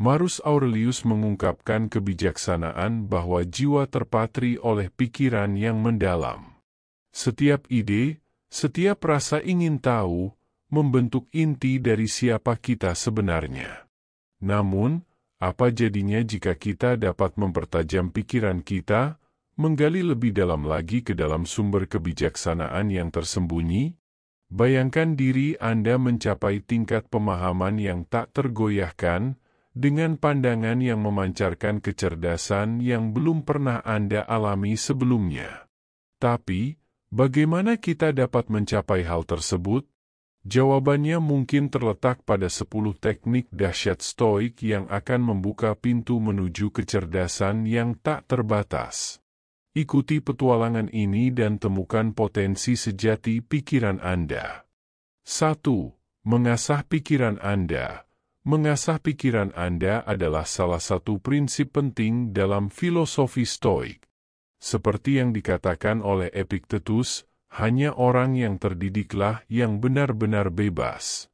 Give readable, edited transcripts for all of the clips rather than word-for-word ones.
Marcus Aurelius mengungkapkan kebijaksanaan bahwa jiwa terpatri oleh pikiran yang mendalam. Setiap ide, setiap rasa ingin tahu, membentuk inti dari siapa kita sebenarnya. Namun, apa jadinya jika kita dapat mempertajam pikiran kita, menggali lebih dalam lagi ke dalam sumber kebijaksanaan yang tersembunyi? Bayangkan diri Anda mencapai tingkat pemahaman yang tak tergoyahkan, dengan pandangan yang memancarkan kecerdasan yang belum pernah Anda alami sebelumnya. Tapi, bagaimana kita dapat mencapai hal tersebut? Jawabannya mungkin terletak pada 10 teknik dahsyat stoik yang akan membuka pintu menuju kecerdasan yang tak terbatas. Ikuti petualangan ini dan temukan potensi sejati pikiran Anda. 1. Mengasah pikiran Anda. Mengasah pikiran Anda adalah salah satu prinsip penting dalam filosofi stoik. Seperti yang dikatakan oleh Epictetus, hanya orang yang terdidiklah yang benar-benar bebas.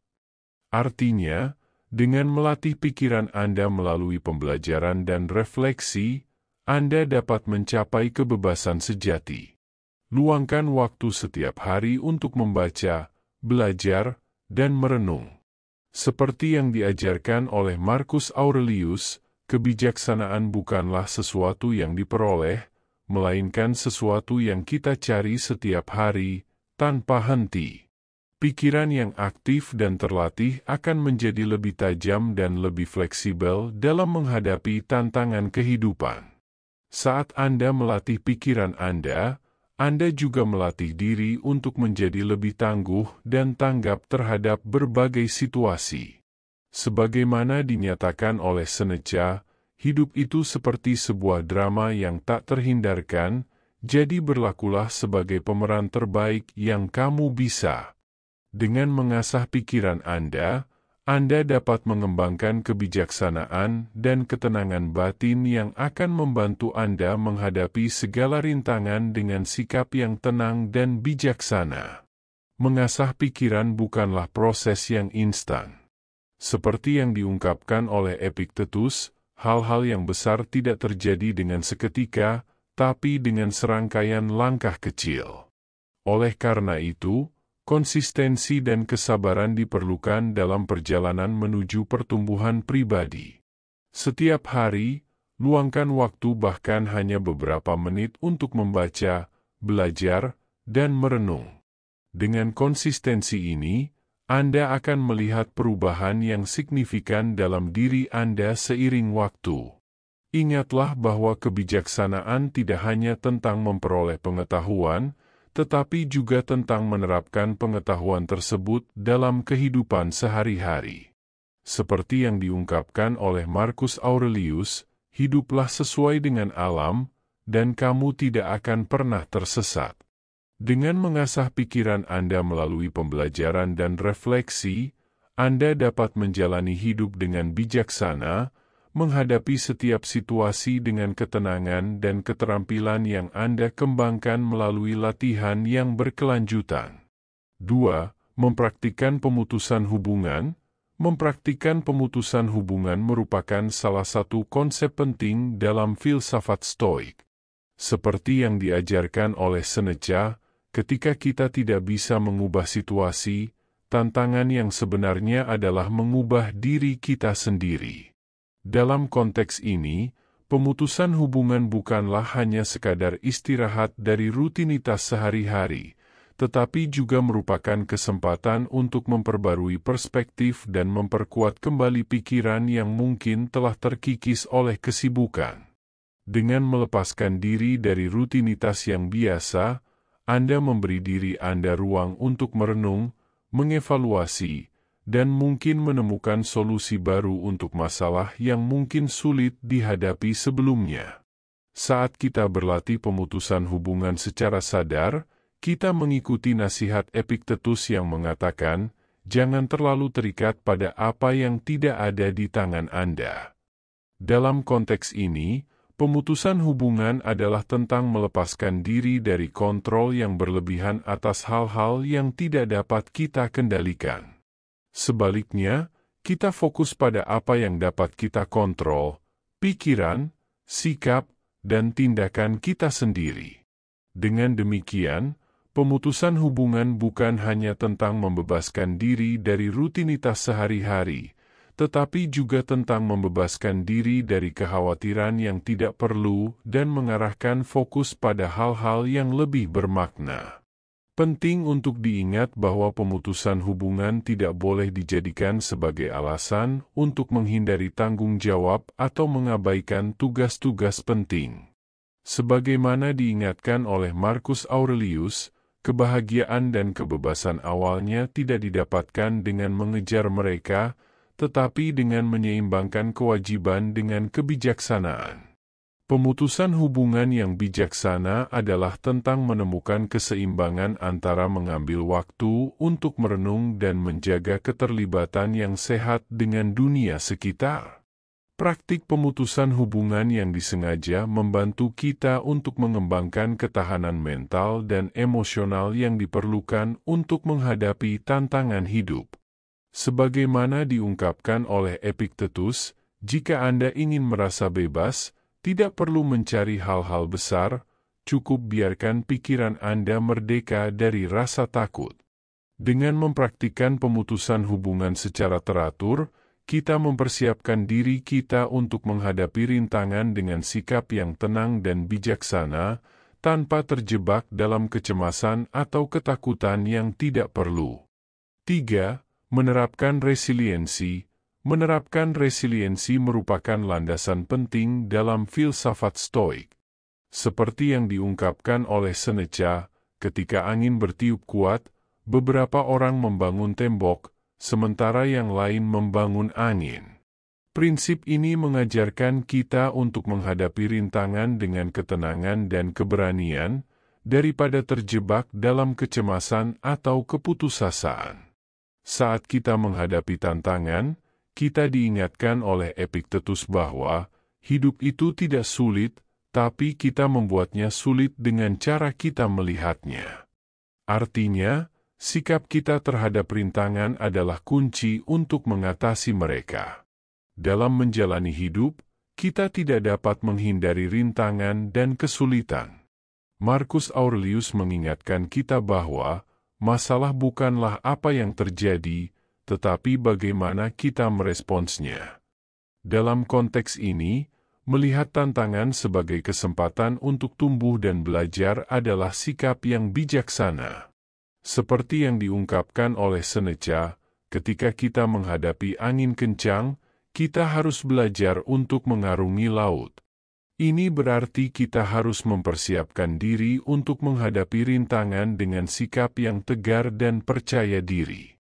Artinya, dengan melatih pikiran Anda melalui pembelajaran dan refleksi, Anda dapat mencapai kebebasan sejati. Luangkan waktu setiap hari untuk membaca, belajar, dan merenung. Seperti yang diajarkan oleh Marcus Aurelius, kebijaksanaan bukanlah sesuatu yang diperoleh, melainkan sesuatu yang kita cari setiap hari, tanpa henti. Pikiran yang aktif dan terlatih akan menjadi lebih tajam dan lebih fleksibel dalam menghadapi tantangan kehidupan. Saat Anda melatih pikiran Anda juga melatih diri untuk menjadi lebih tangguh dan tanggap terhadap berbagai situasi. Sebagaimana dinyatakan oleh Seneca, hidup itu seperti sebuah drama yang tak terhindarkan, jadi berlakulah sebagai pemeran terbaik yang kamu bisa. Dengan mengasah pikiran Anda dapat mengembangkan kebijaksanaan dan ketenangan batin yang akan membantu Anda menghadapi segala rintangan dengan sikap yang tenang dan bijaksana. Mengasah pikiran bukanlah proses yang instan. Seperti yang diungkapkan oleh Epictetus, hal-hal yang besar tidak terjadi dengan seketika, tapi dengan serangkaian langkah kecil. Oleh karena itu, konsistensi dan kesabaran diperlukan dalam perjalanan menuju pertumbuhan pribadi. Setiap hari, luangkan waktu bahkan hanya beberapa menit untuk membaca, belajar, dan merenung. Dengan konsistensi ini, Anda akan melihat perubahan yang signifikan dalam diri Anda seiring waktu. Ingatlah bahwa kebijaksanaan tidak hanya tentang memperoleh pengetahuan, tetapi juga tentang menerapkan pengetahuan tersebut dalam kehidupan sehari-hari. Seperti yang diungkapkan oleh Marcus Aurelius, hiduplah sesuai dengan alam, dan kamu tidak akan pernah tersesat. Dengan mengasah pikiran Anda melalui pembelajaran dan refleksi, Anda dapat menjalani hidup dengan bijaksana, menghadapi setiap situasi dengan ketenangan dan keterampilan yang Anda kembangkan melalui latihan yang berkelanjutan. 2. Mempraktikkan pemutusan hubungan. Mempraktikkan pemutusan hubungan merupakan salah satu konsep penting dalam filsafat stoik. Seperti yang diajarkan oleh Seneca, ketika kita tidak bisa mengubah situasi, tantangan yang sebenarnya adalah mengubah diri kita sendiri. Dalam konteks ini, pemutusan hubungan bukanlah hanya sekadar istirahat dari rutinitas sehari-hari, tetapi juga merupakan kesempatan untuk memperbarui perspektif dan memperkuat kembali pikiran yang mungkin telah terkikis oleh kesibukan. Dengan melepaskan diri dari rutinitas yang biasa, Anda memberi diri Anda ruang untuk merenung, mengevaluasi, dan mungkin menemukan solusi baru untuk masalah yang mungkin sulit dihadapi sebelumnya. Saat kita berlatih pemutusan hubungan secara sadar, kita mengikuti nasihat Epictetus yang mengatakan, jangan terlalu terikat pada apa yang tidak ada di tangan Anda. Dalam konteks ini, pemutusan hubungan adalah tentang melepaskan diri dari kontrol yang berlebihan atas hal-hal yang tidak dapat kita kendalikan. Sebaliknya, kita fokus pada apa yang dapat kita kontrol, pikiran, sikap, dan tindakan kita sendiri. Dengan demikian, pemutusan hubungan bukan hanya tentang membebaskan diri dari rutinitas sehari-hari, tetapi juga tentang membebaskan diri dari kekhawatiran yang tidak perlu dan mengarahkan fokus pada hal-hal yang lebih bermakna. Penting untuk diingat bahwa pemutusan hubungan tidak boleh dijadikan sebagai alasan untuk menghindari tanggung jawab atau mengabaikan tugas-tugas penting. Sebagaimana diingatkan oleh Marcus Aurelius, kebahagiaan dan kebebasan awalnya tidak didapatkan dengan mengejar mereka, tetapi dengan menyeimbangkan kewajiban dengan kebijaksanaan. Pemutusan hubungan yang bijaksana adalah tentang menemukan keseimbangan antara mengambil waktu untuk merenung dan menjaga keterlibatan yang sehat dengan dunia sekitar. Praktik pemutusan hubungan yang disengaja membantu kita untuk mengembangkan ketahanan mental dan emosional yang diperlukan untuk menghadapi tantangan hidup. Sebagaimana diungkapkan oleh Epictetus, jika Anda ingin merasa bebas, tidak perlu mencari hal-hal besar, cukup biarkan pikiran Anda merdeka dari rasa takut. Dengan mempraktikkan pemutusan hubungan secara teratur, kita mempersiapkan diri kita untuk menghadapi rintangan dengan sikap yang tenang dan bijaksana, tanpa terjebak dalam kecemasan atau ketakutan yang tidak perlu. 3. Menerapkan resiliensi. Menerapkan resiliensi merupakan landasan penting dalam filsafat Stoik. Seperti yang diungkapkan oleh Seneca, ketika angin bertiup kuat, beberapa orang membangun tembok, sementara yang lain membangun angin. Prinsip ini mengajarkan kita untuk menghadapi rintangan dengan ketenangan dan keberanian, daripada terjebak dalam kecemasan atau keputusasaan. Saat kita menghadapi tantangan, kita diingatkan oleh Epictetus bahwa hidup itu tidak sulit, tapi kita membuatnya sulit dengan cara kita melihatnya. Artinya, sikap kita terhadap rintangan adalah kunci untuk mengatasi mereka. Dalam menjalani hidup, kita tidak dapat menghindari rintangan dan kesulitan. Marcus Aurelius mengingatkan kita bahwa masalah bukanlah apa yang terjadi, tetapi bagaimana kita meresponsnya. Dalam konteks ini, melihat tantangan sebagai kesempatan untuk tumbuh dan belajar adalah sikap yang bijaksana. Seperti yang diungkapkan oleh Seneca, ketika kita menghadapi angin kencang, kita harus belajar untuk mengarungi laut. Ini berarti kita harus mempersiapkan diri untuk menghadapi rintangan dengan sikap yang tegar dan percaya diri.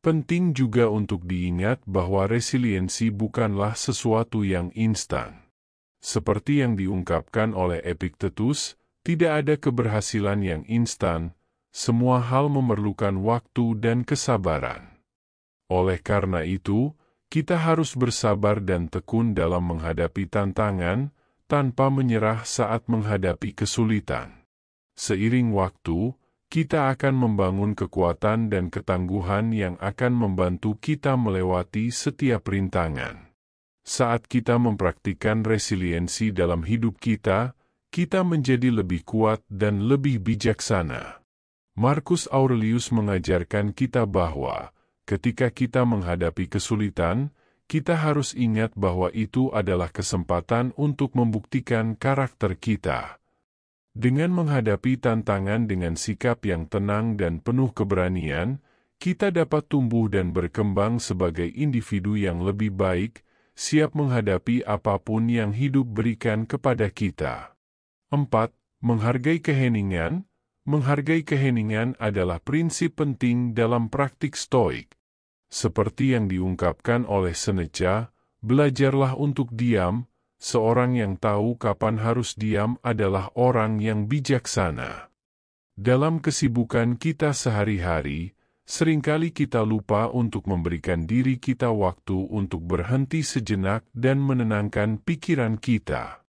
Penting juga untuk diingat bahwa resiliensi bukanlah sesuatu yang instan. Seperti yang diungkapkan oleh Epictetus, tidak ada keberhasilan yang instan, semua hal memerlukan waktu dan kesabaran. Oleh karena itu, kita harus bersabar dan tekun dalam menghadapi tantangan, tanpa menyerah saat menghadapi kesulitan. Seiring waktu, kita akan membangun kekuatan dan ketangguhan yang akan membantu kita melewati setiap rintangan. Saat kita mempraktikkan resiliensi dalam hidup kita, kita menjadi lebih kuat dan lebih bijaksana. Marcus Aurelius mengajarkan kita bahwa, ketika kita menghadapi kesulitan, kita harus ingat bahwa itu adalah kesempatan untuk membuktikan karakter kita. Dengan menghadapi tantangan dengan sikap yang tenang dan penuh keberanian, kita dapat tumbuh dan berkembang sebagai individu yang lebih baik, siap menghadapi apapun yang hidup berikan kepada kita. 4. Menghargai keheningan. Menghargai keheningan adalah prinsip penting dalam praktik Stoik. Seperti yang diungkapkan oleh Seneca, belajarlah untuk diam. Seorang yang tahu kapan harus diam adalah orang yang bijaksana. Dalam kesibukan kita sehari-hari, seringkali kita lupa untuk memberikan diri kita waktu untuk berhenti sejenak dan menenangkan pikiran kita.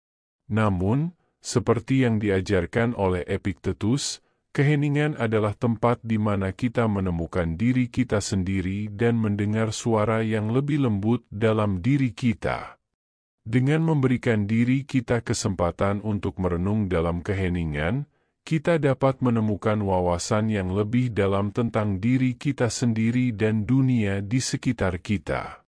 Namun, seperti yang diajarkan oleh Epictetus, Keheningan adalah tempat di mana kita menemukan diri kita sendiri dan mendengar suara yang lebih lembut dalam diri kita. Dengan memberikan diri kita kesempatan untuk merenung dalam keheningan, kita dapat menemukan wawasan yang lebih dalam tentang diri kita sendiri dan dunia di sekitar kita.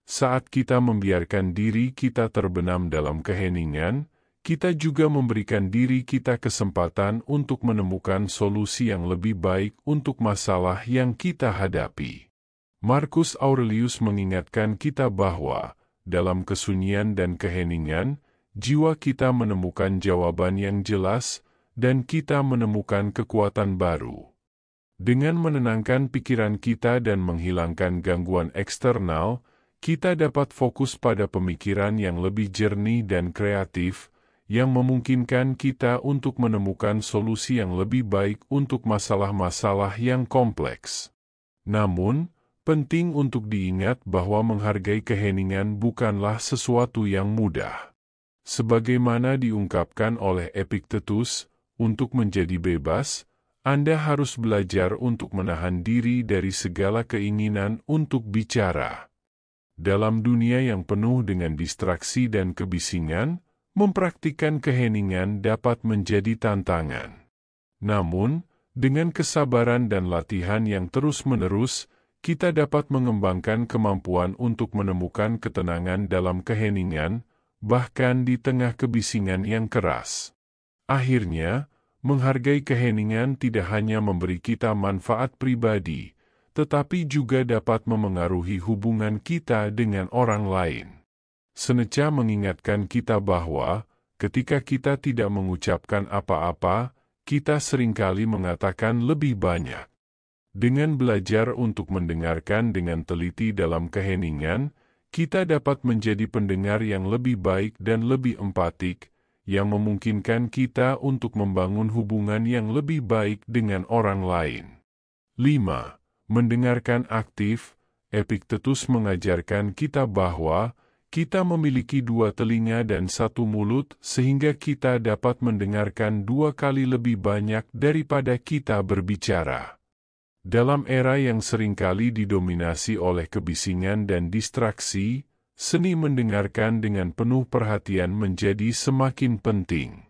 Saat kita membiarkan diri kita terbenam dalam keheningan, kita juga memberikan diri kita kesempatan untuk menemukan solusi yang lebih baik untuk masalah yang kita hadapi. Marcus Aurelius mengingatkan kita bahwa, dalam kesunyian dan keheningan, jiwa kita menemukan jawaban yang jelas, dan kita menemukan kekuatan baru. Dengan menenangkan pikiran kita dan menghilangkan gangguan eksternal, kita dapat fokus pada pemikiran yang lebih jernih dan kreatif, yang memungkinkan kita untuk menemukan solusi yang lebih baik untuk masalah-masalah yang kompleks. Namun, penting untuk diingat bahwa menghargai keheningan bukanlah sesuatu yang mudah. Sebagaimana diungkapkan oleh Epictetus, untuk menjadi bebas, Anda harus belajar untuk menahan diri dari segala keinginan untuk bicara. Dalam dunia yang penuh dengan distraksi dan kebisingan, mempraktikkan keheningan dapat menjadi tantangan. Namun, dengan kesabaran dan latihan yang terus-menerus, kita dapat mengembangkan kemampuan untuk menemukan ketenangan dalam keheningan, bahkan di tengah kebisingan yang keras. Akhirnya, menghargai keheningan tidak hanya memberi kita manfaat pribadi, tetapi juga dapat memengaruhi hubungan kita dengan orang lain. Seneca mengingatkan kita bahwa, ketika kita tidak mengucapkan apa-apa, kita seringkali mengatakan lebih banyak. Dengan belajar untuk mendengarkan dengan teliti dalam keheningan, kita dapat menjadi pendengar yang lebih baik dan lebih empatik, yang memungkinkan kita untuk membangun hubungan yang lebih baik dengan orang lain. 5. Mendengarkan aktif. Epictetus mengajarkan kita bahwa, kita memiliki 2 telinga dan 1 mulut sehingga kita dapat mendengarkan 2 kali lebih banyak daripada kita berbicara. Dalam era yang seringkali didominasi oleh kebisingan dan distraksi, seni mendengarkan dengan penuh perhatian menjadi semakin penting.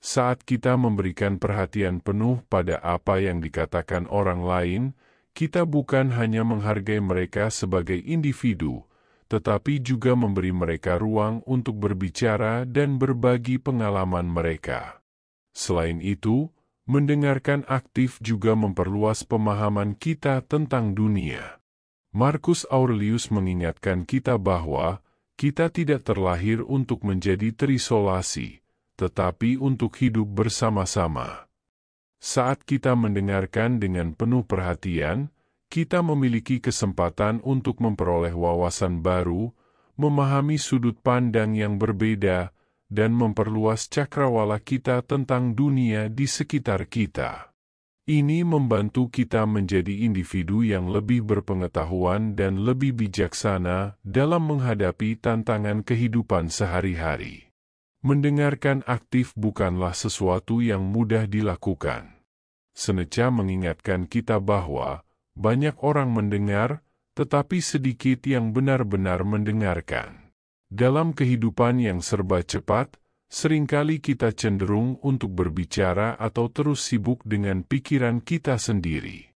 Saat kita memberikan perhatian penuh pada apa yang dikatakan orang lain, kita bukan hanya menghargai mereka sebagai individu, tetapi juga memberi mereka ruang untuk berbicara dan berbagi pengalaman mereka. Selain itu, mendengarkan aktif juga memperluas pemahaman kita tentang dunia. Marcus Aurelius mengingatkan kita bahwa, kita tidak terlahir untuk menjadi terisolasi, tetapi untuk hidup bersama-sama. Saat kita mendengarkan dengan penuh perhatian, kita memiliki kesempatan untuk memperoleh wawasan baru, memahami sudut pandang yang berbeda, dan memperluas cakrawala kita tentang dunia di sekitar kita. Ini membantu kita menjadi individu yang lebih berpengetahuan dan lebih bijaksana dalam menghadapi tantangan kehidupan sehari-hari. Mendengarkan aktif bukanlah sesuatu yang mudah dilakukan. Seneca mengingatkan kita bahwa, banyak orang mendengar, tetapi sedikit yang benar-benar mendengarkan. Dalam kehidupan yang serba cepat, seringkali kita cenderung untuk berbicara atau terus sibuk dengan pikiran kita sendiri.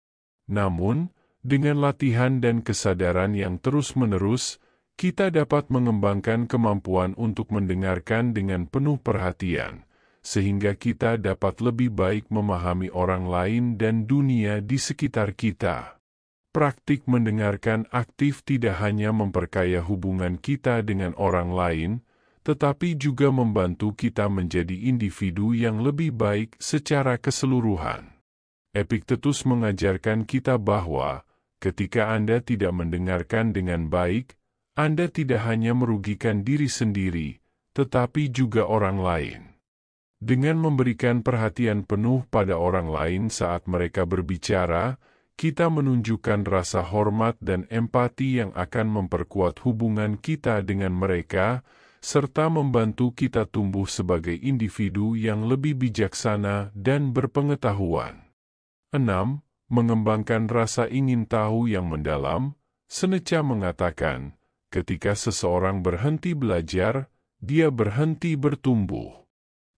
Namun, dengan latihan dan kesadaran yang terus-menerus, kita dapat mengembangkan kemampuan untuk mendengarkan dengan penuh perhatian, sehingga kita dapat lebih baik memahami orang lain dan dunia di sekitar kita. Praktik mendengarkan aktif tidak hanya memperkaya hubungan kita dengan orang lain, tetapi juga membantu kita menjadi individu yang lebih baik secara keseluruhan. Epictetus mengajarkan kita bahwa, ketika Anda tidak mendengarkan dengan baik, Anda tidak hanya merugikan diri sendiri, tetapi juga orang lain. Dengan memberikan perhatian penuh pada orang lain saat mereka berbicara, kita menunjukkan rasa hormat dan empati yang akan memperkuat hubungan kita dengan mereka, serta membantu kita tumbuh sebagai individu yang lebih bijaksana dan berpengetahuan. 6. Mengembangkan rasa ingin tahu yang mendalam. Seneca mengatakan, ketika seseorang berhenti belajar, dia berhenti bertumbuh.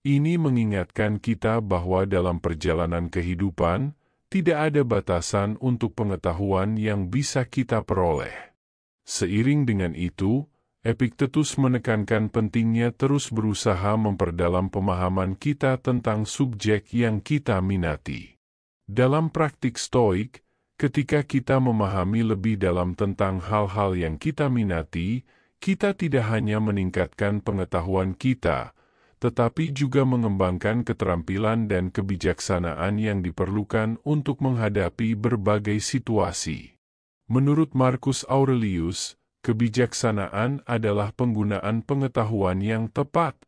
Ini mengingatkan kita bahwa dalam perjalanan kehidupan, tidak ada batasan untuk pengetahuan yang bisa kita peroleh. Seiring dengan itu, Epictetus menekankan pentingnya terus berusaha memperdalam pemahaman kita tentang subjek yang kita minati. Dalam praktik Stoik, ketika kita memahami lebih dalam tentang hal-hal yang kita minati, kita tidak hanya meningkatkan pengetahuan kita, tetapi juga mengembangkan keterampilan dan kebijaksanaan yang diperlukan untuk menghadapi berbagai situasi. Menurut Marcus Aurelius, kebijaksanaan adalah penggunaan pengetahuan yang tepat.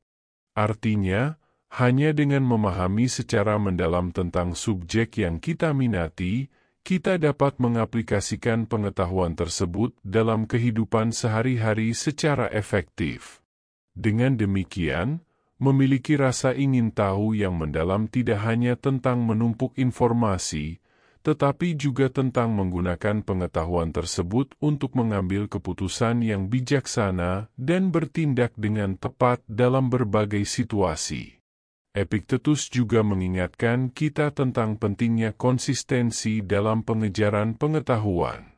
Artinya, hanya dengan memahami secara mendalam tentang subjek yang kita minati, kita dapat mengaplikasikan pengetahuan tersebut dalam kehidupan sehari-hari secara efektif. Dengan demikian, memiliki rasa ingin tahu yang mendalam tidak hanya tentang menumpuk informasi, tetapi juga tentang menggunakan pengetahuan tersebut untuk mengambil keputusan yang bijaksana dan bertindak dengan tepat dalam berbagai situasi. Epictetus juga mengingatkan kita tentang pentingnya konsistensi dalam pengejaran pengetahuan.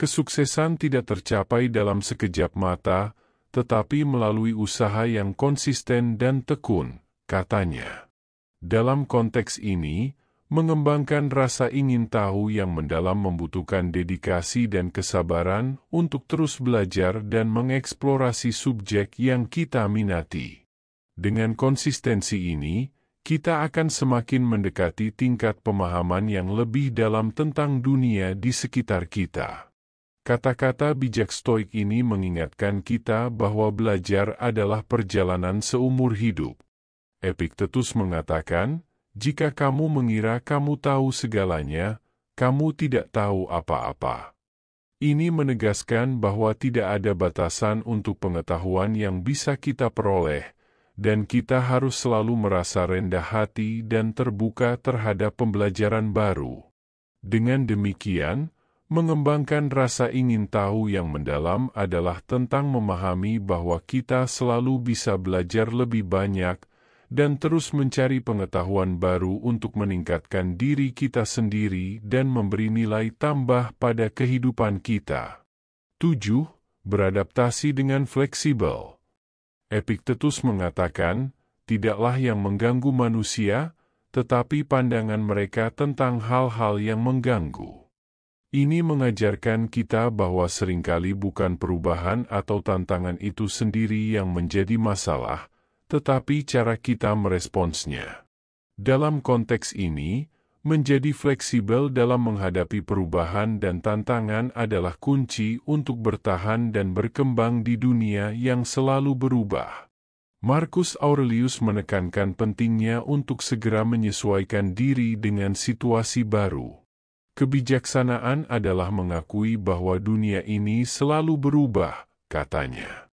Kesuksesan tidak tercapai dalam sekejap mata, tetapi melalui usaha yang konsisten dan tekun, katanya. Dalam konteks ini, mengembangkan rasa ingin tahu yang mendalam membutuhkan dedikasi dan kesabaran untuk terus belajar dan mengeksplorasi subjek yang kita minati. Dengan konsistensi ini, kita akan semakin mendekati tingkat pemahaman yang lebih dalam tentang dunia di sekitar kita. Kata-kata bijak Stoik ini mengingatkan kita bahwa belajar adalah perjalanan seumur hidup. Epictetus mengatakan, jika kamu mengira kamu tahu segalanya, kamu tidak tahu apa-apa. Ini menegaskan bahwa tidak ada batasan untuk pengetahuan yang bisa kita peroleh, dan kita harus selalu merasa rendah hati dan terbuka terhadap pembelajaran baru. Dengan demikian, mengembangkan rasa ingin tahu yang mendalam adalah tentang memahami bahwa kita selalu bisa belajar lebih banyak dan terus mencari pengetahuan baru untuk meningkatkan diri kita sendiri dan memberi nilai tambah pada kehidupan kita. 7. Beradaptasi dengan fleksibel. Epictetus mengatakan, tidaklah yang mengganggu manusia, tetapi pandangan mereka tentang hal-hal yang mengganggu. Ini mengajarkan kita bahwa seringkali bukan perubahan atau tantangan itu sendiri yang menjadi masalah, tetapi cara kita meresponsnya. Dalam konteks ini, menjadi fleksibel dalam menghadapi perubahan dan tantangan adalah kunci untuk bertahan dan berkembang di dunia yang selalu berubah. Marcus Aurelius menekankan pentingnya untuk segera menyesuaikan diri dengan situasi baru. Kebijaksanaan adalah mengakui bahwa dunia ini selalu berubah, katanya.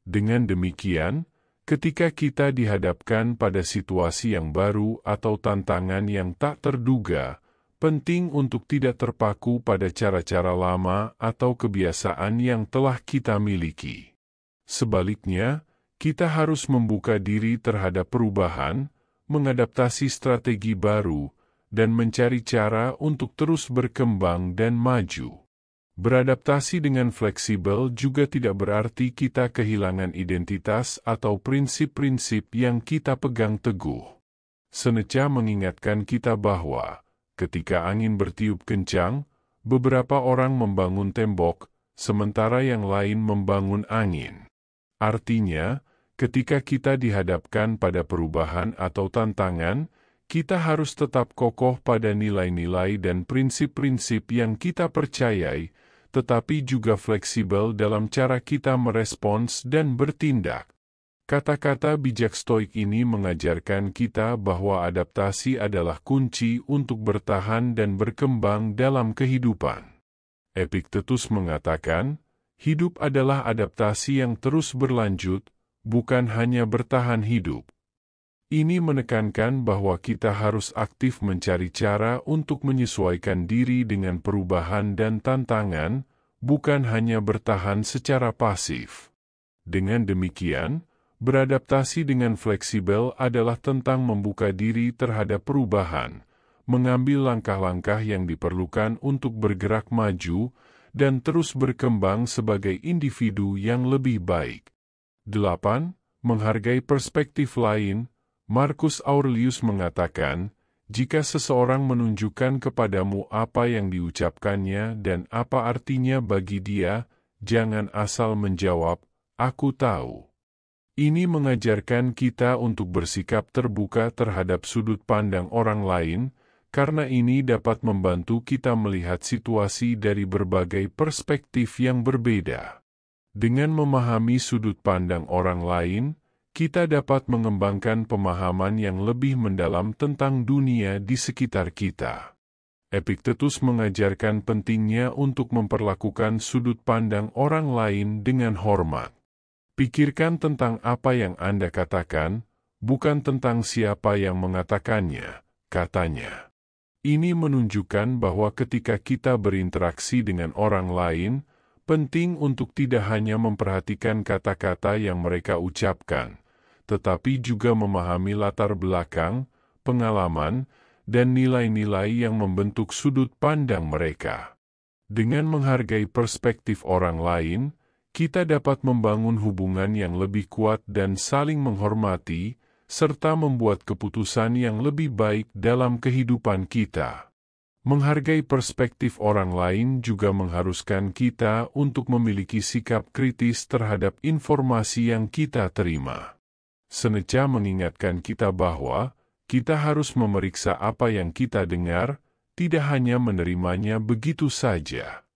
Dengan demikian, ketika kita dihadapkan pada situasi yang baru atau tantangan yang tak terduga, penting untuk tidak terpaku pada cara-cara lama atau kebiasaan yang telah kita miliki. Sebaliknya, kita harus membuka diri terhadap perubahan, mengadaptasi strategi baru, dan mencari cara untuk terus berkembang dan maju. Beradaptasi dengan fleksibel juga tidak berarti kita kehilangan identitas atau prinsip-prinsip yang kita pegang teguh. Seneca mengingatkan kita bahwa, ketika angin bertiup kencang, beberapa orang membangun tembok, sementara yang lain membangun angin. Artinya, ketika kita dihadapkan pada perubahan atau tantangan, kita harus tetap kokoh pada nilai-nilai dan prinsip-prinsip yang kita percayai, tetapi juga fleksibel dalam cara kita merespons dan bertindak. Kata-kata bijak Stoik ini mengajarkan kita bahwa adaptasi adalah kunci untuk bertahan dan berkembang dalam kehidupan. Epictetus mengatakan, hidup adalah adaptasi yang terus berlanjut, bukan hanya bertahan hidup. Ini menekankan bahwa kita harus aktif mencari cara untuk menyesuaikan diri dengan perubahan dan tantangan, bukan hanya bertahan secara pasif. Dengan demikian, beradaptasi dengan fleksibel adalah tentang membuka diri terhadap perubahan, mengambil langkah-langkah yang diperlukan untuk bergerak maju, dan terus berkembang sebagai individu yang lebih baik. 8. Menghargai perspektif lain. Marcus Aurelius mengatakan, jika seseorang menunjukkan kepadamu apa yang diucapkannya dan apa artinya bagi dia, jangan asal menjawab, "Aku tahu." Ini mengajarkan kita untuk bersikap terbuka terhadap sudut pandang orang lain, karena ini dapat membantu kita melihat situasi dari berbagai perspektif yang berbeda. Dengan memahami sudut pandang orang lain, kita dapat mengembangkan pemahaman yang lebih mendalam tentang dunia di sekitar kita. Epictetus mengajarkan pentingnya untuk memperlakukan sudut pandang orang lain dengan hormat. Pikirkan tentang apa yang Anda katakan, bukan tentang siapa yang mengatakannya, katanya. Ini menunjukkan bahwa ketika kita berinteraksi dengan orang lain, penting untuk tidak hanya memperhatikan kata-kata yang mereka ucapkan, tetapi juga memahami latar belakang, pengalaman, dan nilai-nilai yang membentuk sudut pandang mereka. Dengan menghargai perspektif orang lain, kita dapat membangun hubungan yang lebih kuat dan saling menghormati, serta membuat keputusan yang lebih baik dalam kehidupan kita. Menghargai perspektif orang lain juga mengharuskan kita untuk memiliki sikap kritis terhadap informasi yang kita terima. Seneca mengingatkan kita bahwa kita harus memeriksa apa yang kita dengar, tidak hanya menerimanya begitu saja.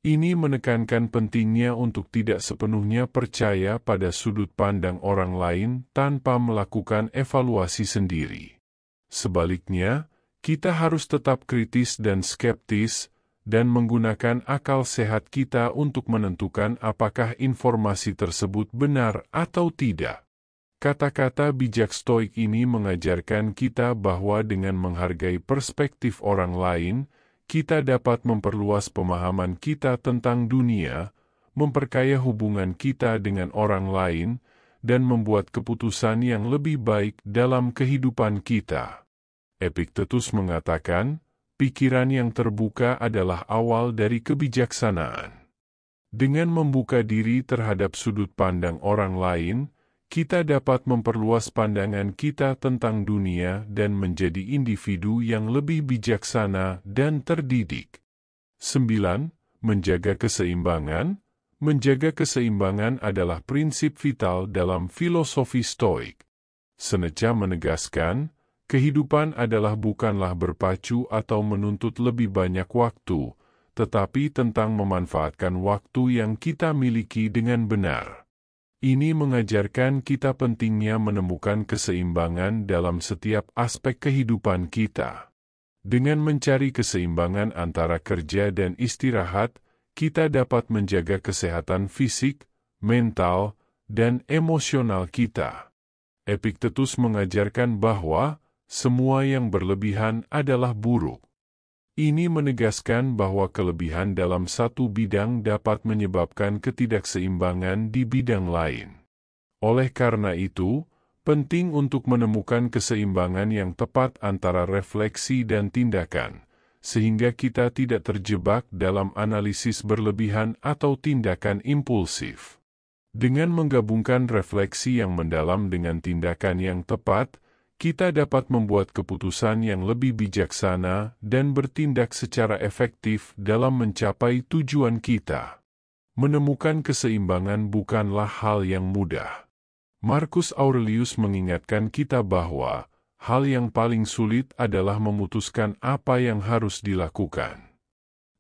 Ini menekankan pentingnya untuk tidak sepenuhnya percaya pada sudut pandang orang lain tanpa melakukan evaluasi sendiri. Sebaliknya, kita harus tetap kritis dan skeptis, dan menggunakan akal sehat kita untuk menentukan apakah informasi tersebut benar atau tidak. Kata-kata bijak Stoik ini mengajarkan kita bahwa dengan menghargai perspektif orang lain, kita dapat memperluas pemahaman kita tentang dunia, memperkaya hubungan kita dengan orang lain, dan membuat keputusan yang lebih baik dalam kehidupan kita. Epictetus mengatakan, pikiran yang terbuka adalah awal dari kebijaksanaan. Dengan membuka diri terhadap sudut pandang orang lain, kita dapat memperluas pandangan kita tentang dunia dan menjadi individu yang lebih bijaksana dan terdidik. 9. Menjaga keseimbangan. Menjaga keseimbangan adalah prinsip vital dalam filosofi Stoik. Seneca menegaskan, kehidupan adalah bukanlah berpacu atau menuntut lebih banyak waktu, tetapi tentang memanfaatkan waktu yang kita miliki dengan benar. Ini mengajarkan kita pentingnya menemukan keseimbangan dalam setiap aspek kehidupan kita. Dengan mencari keseimbangan antara kerja dan istirahat, kita dapat menjaga kesehatan fisik, mental, dan emosional kita. Epictetus mengajarkan bahwa semua yang berlebihan adalah buruk. Ini menegaskan bahwa kelebihan dalam satu bidang dapat menyebabkan ketidakseimbangan di bidang lain. Oleh karena itu, penting untuk menemukan keseimbangan yang tepat antara refleksi dan tindakan, sehingga kita tidak terjebak dalam analisis berlebihan atau tindakan impulsif. Dengan menggabungkan refleksi yang mendalam dengan tindakan yang tepat, kita dapat membuat keputusan yang lebih bijaksana dan bertindak secara efektif dalam mencapai tujuan kita. Menemukan keseimbangan bukanlah hal yang mudah. Marcus Aurelius mengingatkan kita bahwa hal yang paling sulit adalah memutuskan apa yang harus dilakukan.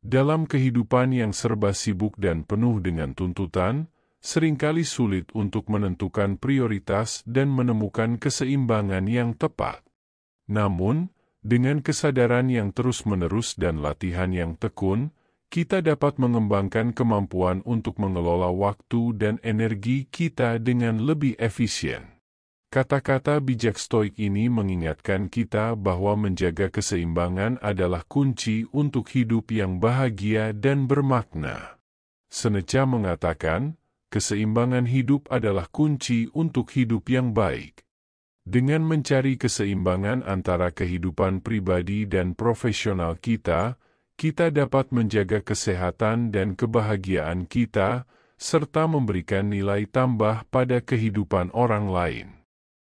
Dalam kehidupan yang serba sibuk dan penuh dengan tuntutan, seringkali sulit untuk menentukan prioritas dan menemukan keseimbangan yang tepat. Namun, dengan kesadaran yang terus-menerus dan latihan yang tekun, kita dapat mengembangkan kemampuan untuk mengelola waktu dan energi kita dengan lebih efisien. Kata-kata bijak stoik ini mengingatkan kita bahwa menjaga keseimbangan adalah kunci untuk hidup yang bahagia dan bermakna. Seneca mengatakan, keseimbangan hidup adalah kunci untuk hidup yang baik. Dengan mencari keseimbangan antara kehidupan pribadi dan profesional kita dapat menjaga kesehatan dan kebahagiaan kita, serta memberikan nilai tambah pada kehidupan orang lain.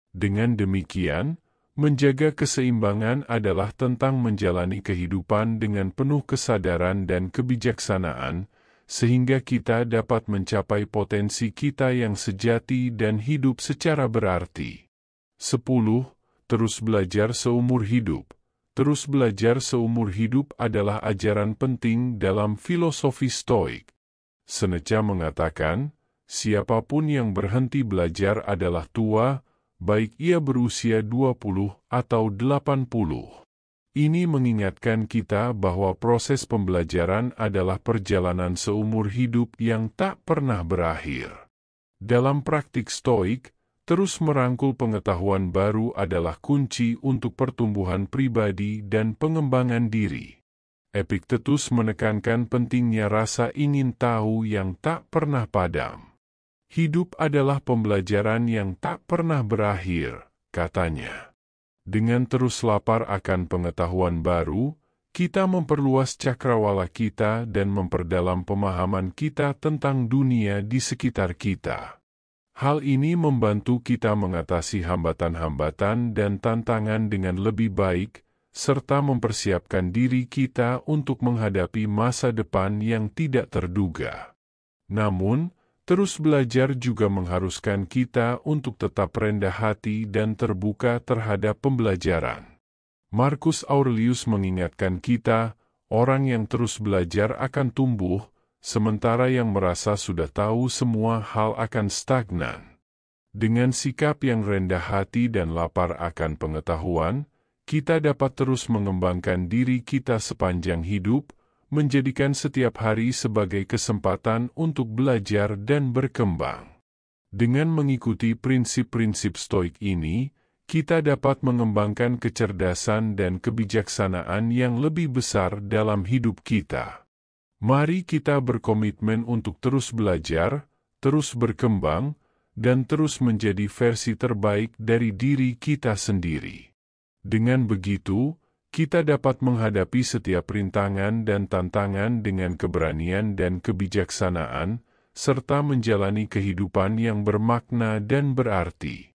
Dengan demikian, menjaga keseimbangan adalah tentang menjalani kehidupan dengan penuh kesadaran dan kebijaksanaan, sehingga kita dapat mencapai potensi kita yang sejati dan hidup secara berarti. 10. Terus belajar seumur hidup. Terus belajar seumur hidup adalah ajaran penting dalam filosofi stoik. Seneca mengatakan, siapapun yang berhenti belajar adalah tua, baik ia berusia 20 atau 80. Ini mengingatkan kita bahwa proses pembelajaran adalah perjalanan seumur hidup yang tak pernah berakhir. Dalam praktik stoik, terus merangkul pengetahuan baru adalah kunci untuk pertumbuhan pribadi dan pengembangan diri. Epictetus menekankan pentingnya rasa ingin tahu yang tak pernah padam. Hidup adalah pembelajaran yang tak pernah berakhir, katanya. Dengan terus lapar akan pengetahuan baru, kita memperluas cakrawala kita dan memperdalam pemahaman kita tentang dunia di sekitar kita. Hal ini membantu kita mengatasi hambatan-hambatan dan tantangan dengan lebih baik, serta mempersiapkan diri kita untuk menghadapi masa depan yang tidak terduga. Namun, terus belajar juga mengharuskan kita untuk tetap rendah hati dan terbuka terhadap pembelajaran. Marcus Aurelius mengingatkan kita, orang yang terus belajar akan tumbuh, sementara yang merasa sudah tahu semua hal akan stagnan. Dengan sikap yang rendah hati dan lapar akan pengetahuan, kita dapat terus mengembangkan diri kita sepanjang hidup, menjadikan setiap hari sebagai kesempatan untuk belajar dan berkembang. Dengan mengikuti prinsip-prinsip stoik ini, kita dapat mengembangkan kecerdasan dan kebijaksanaan yang lebih besar dalam hidup kita. Mari kita berkomitmen untuk terus belajar, terus berkembang, dan terus menjadi versi terbaik dari diri kita sendiri. Dengan begitu, kita dapat menghadapi setiap rintangan dan tantangan dengan keberanian dan kebijaksanaan, serta menjalani kehidupan yang bermakna dan berarti.